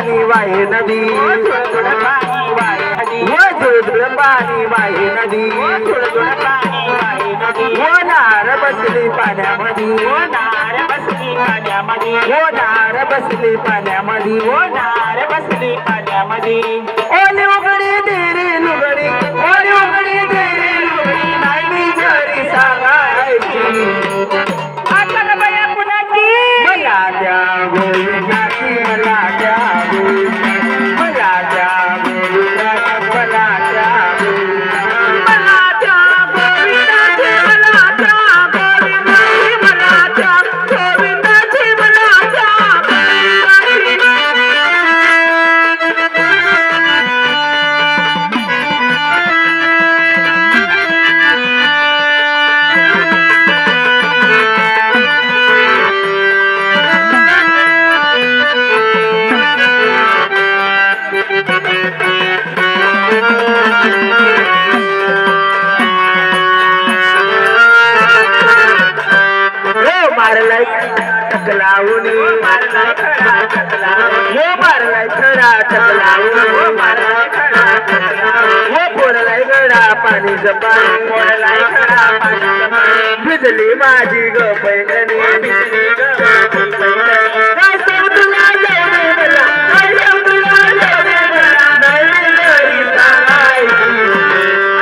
पाणी वाहे नदी थोडं पाणी वाहे नदी होणार बसली पाण्यामध्ये होणार बसली पाण्यामध्ये होणार बसली पाण्यामध्ये होणार बसली पाण्यामध्ये ओली उघडी देरी लुगडी ओली उघडी देरी लुगडी नाही घरी सांगायची आता बया कुणाची मला त्या गोविंदाची मला त्या मला त्या गोविंदाची मला त्या टकलावूनी मारलाय खडा टकलावूनी हो मारलाय खडा टकलावूनी मारलाय खडा टकलावूनी हो पोरलाय गडा पाणी जपानी पोरलाय खडा पाणी जपानी भिजली माझी ग पैठणी भिजली ग माझी पैठणी काय सांगू तुला जाऊ मला काय सांगू तुला जाऊ मला नाही घरी सांगायची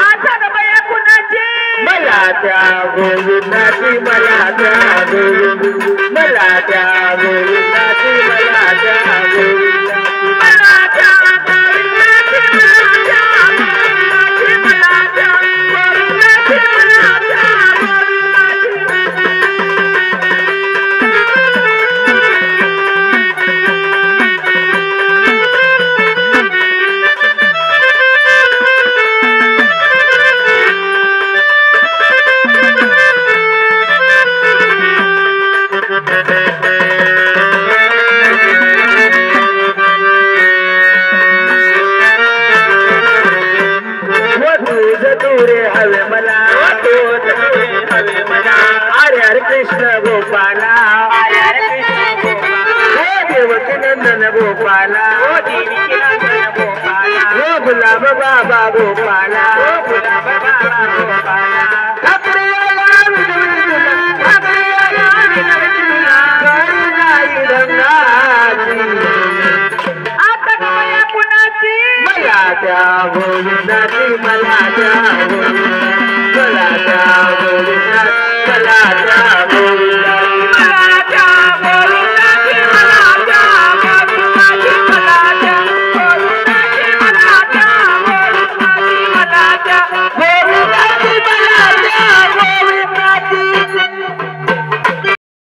आता ग बया कुणाची मला त्या गोविंदाची मला त्या गोविंदाची मला त्या गोविंदाची मला त्या गोविंदाची मला त्या गोविंदाची मला त्या गोविंदाची मला हवे मला हवे मला हरे हरे कृष्ण गोपाला हरे हरे कृष्ण गोपाला हो देवकी नंदन गोपाला हो देवकी नंदन गोपाला हो गुलाब बाबा गोपाला हो गुलाब बाबा गोपाला आता गया कुणाची मला त्या गोविंदा